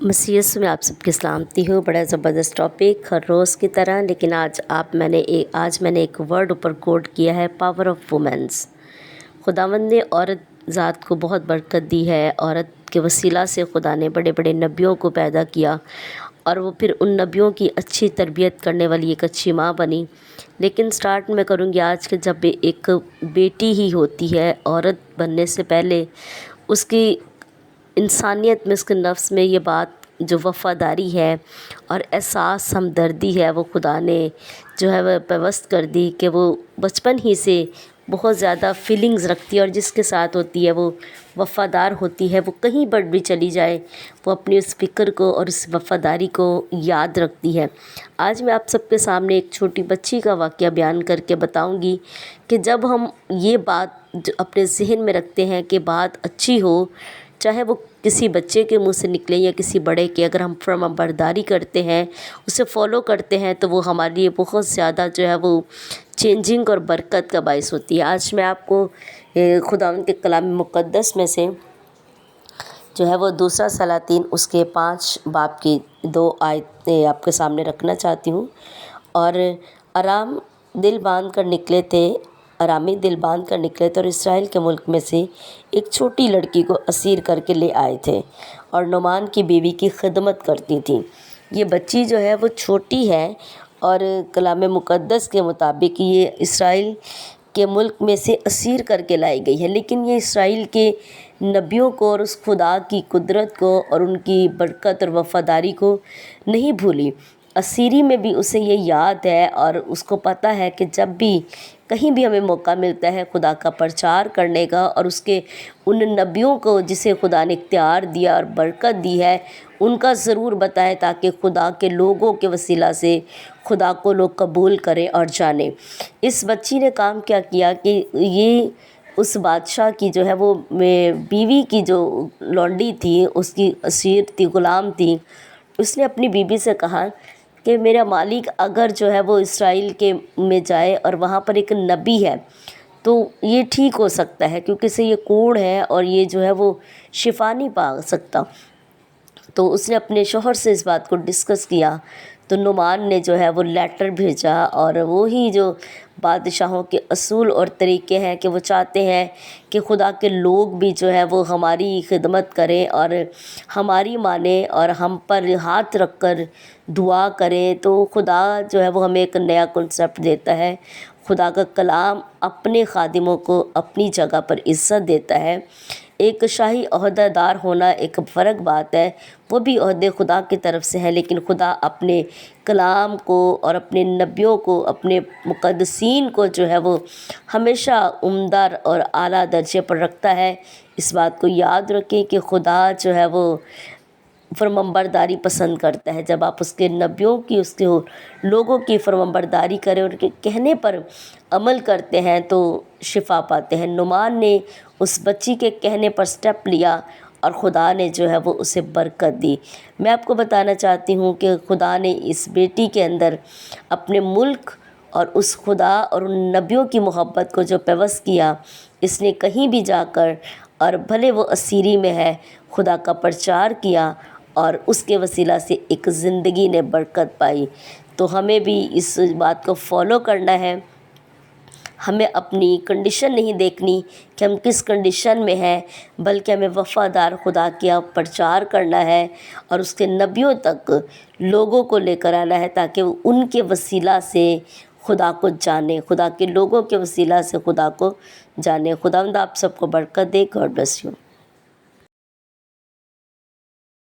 مسیح یسوع میں آپ سب کی سلامتی ہو۔ بڑا زبردست ٹاپک ہر روز کی طرح، لیکن آج میں نے ایک ورڈ اوپر کوٹ کیا ہے، پاور آف وومنس۔ خداوند نے عورت ذات کو بہت برکت دی ہے۔ عورت کے وسیلہ سے خدا نے بڑے بڑے نبیوں کو پیدا کیا، اور وہ پھر ان نبیوں کی اچھی تربیت کرنے والی ایک اچھی ماں بنی۔ لیکن سٹارٹ میں کروں گی آج کہ جب ایک بیٹی ہی ہوتی ہے، عورت بننے سے پہلے اس کی انسانیت میں، اس کے نفس میں یہ بات جو وفاداری ہے اور احساس ہمدردی ہے، وہ خدا نے جو ہے وہ پیوست کر دی کہ وہ بچپن ہی سے بہت زیادہ فیلنگز رکھتی ہے، اور جس کے ساتھ ہوتی ہے وہ وفادار ہوتی ہے۔ وہ کہیں پر بھی چلی جائے، وہ اپنی اس فکر کو اور اس وفاداری کو یاد رکھتی ہے۔ آج میں آپ سب کے سامنے ایک چھوٹی بچی کا واقعہ بیان کر کے بتاؤں گی کہ جب ہم یہ بات اپنے ذہن میں رکھتے ہیں کہ بات اچھی ہو، چاہے وہ کسی بچے کے منہ سے نکلے یا کسی بڑے کے، اگر ہم فرمان برداری کرتے ہیں، اسے فالو کرتے ہیں، تو وہ ہمارے لیے بہت زیادہ جو ہے وہ چینجنگ اور برکت کا باعث ہوتی ہے۔ آج میں آپ کو خداوند کے کلام مقدس میں سے جو ہے وہ دوسرا سلاطین اس کے 5 باب کی 2 آیتیں آپ کے سامنے رکھنا چاہتی ہوں۔ اور ارامی دل باندھ کر نکلے تھے اور اسرائیل کے ملک میں سے ایک چھوٹی لڑکی کو اسیر کر کے لے آئے تھے، اور نعمان کی بیوی کی خدمت کرتی تھیں۔ یہ بچی جو ہے وہ چھوٹی ہے، اور کلام مقدس کے مطابق یہ اسرائیل کے ملک میں سے اسیر کر کے لائی گئی ہے، لیکن یہ اسرائیل کے نبیوں کو اور اس خدا کی قدرت کو اور ان کی برکت اور وفاداری کو نہیں بھولی۔ اسیری میں بھی اسے یہ یاد ہے، اور اس کو پتہ ہے کہ جب بھی کہیں بھی ہمیں موقع ملتا ہے خدا کا پرچار کرنے کا، اور اس کے ان نبیوں کو جسے خدا نے اختیار دیا اور برکت دی ہے، ان کا ضرور بتائیں، تاکہ خدا کے لوگوں کے وسیلہ سے خدا کو لوگ قبول کریں اور جانیں۔ اس بچی نے کام کیا کیا کہ یہ اس بادشاہ کی جو ہے وہ بیوی کی جو لونڈی تھی، اس کی اسیر تھی، غلام تھی، اس نے اپنی بیوی سے کہا کہ میرا مالک اگر جو ہے وہ اسرائیل کے میں جائے اور وہاں پر ایک نبی ہے تو یہ ٹھیک ہو سکتا ہے، کیونکہ اسے یہ کوڑ ہے اور یہ جو ہے وہ شفا نہیں پا سکتا۔ تو اس نے اپنے شوہر سے اس بات کو ڈسکس کیا، تو نعمان نے جو ہے وہ لیٹر بھیجا، اور وہی جو بادشاہوں کے اصول اور طریقے ہیں کہ وہ چاہتے ہیں کہ خدا کے لوگ بھی جو ہے وہ ہماری خدمت کریں اور ہماری مانیں اور ہم پر ہاتھ رکھ کر دعا کریں۔ تو خدا جو ہے وہ ہمیں ایک نیا کنسیپٹ دیتا ہے۔ خدا کا کلام اپنے خادموں کو اپنی جگہ پر عزت دیتا ہے۔ ایک شاہی عہدہ دار ہونا ایک فرق بات ہے، وہ بھی عہدے خدا کی طرف سے ہے، لیکن خدا اپنے کلام کو اور اپنے نبیوں کو، اپنے مقدسین کو جو ہے وہ ہمیشہ عمدہ اور اعلیٰ درجے پر رکھتا ہے۔ اس بات کو یاد رکھیں کہ خدا جو ہے وہ فرمانبرداری پسند کرتا ہے۔ جب آپ اس کے نبیوں کی، اس کے لوگوں کی فرمانبرداری کریں اور ان کے کہنے پر عمل کرتے ہیں تو شفا پاتے ہیں۔ نعمان نے اس بچی کے کہنے پر سٹیپ لیا، اور خدا نے جو ہے وہ اسے برکت دی۔ میں آپ کو بتانا چاہتی ہوں کہ خدا نے اس بیٹی کے اندر اپنے ملک اور اس خدا اور ان نبیوں کی محبت کو جو پیوست کیا، اس نے کہیں بھی جا کر، اور بھلے وہ اسیری میں ہے، خدا کا پرچار کیا، اور اس کے وسیلہ سے ایک زندگی نے برکت پائی۔ تو ہمیں بھی اس بات کو فالو کرنا ہے۔ ہمیں اپنی کنڈیشن نہیں دیکھنی کہ ہم کس کنڈیشن میں ہیں، بلکہ ہمیں وفادار خدا کا پرچار کرنا ہے اور اس کے نبیوں تک لوگوں کو لے کر آنا ہے، تاکہ وہ ان کے وسیلہ سے خدا کو جانیں، خدا کے لوگوں کے وسیلہ سے خدا کو جانیں۔ خداوند آپ سب کو برکت دے۔ God bless you.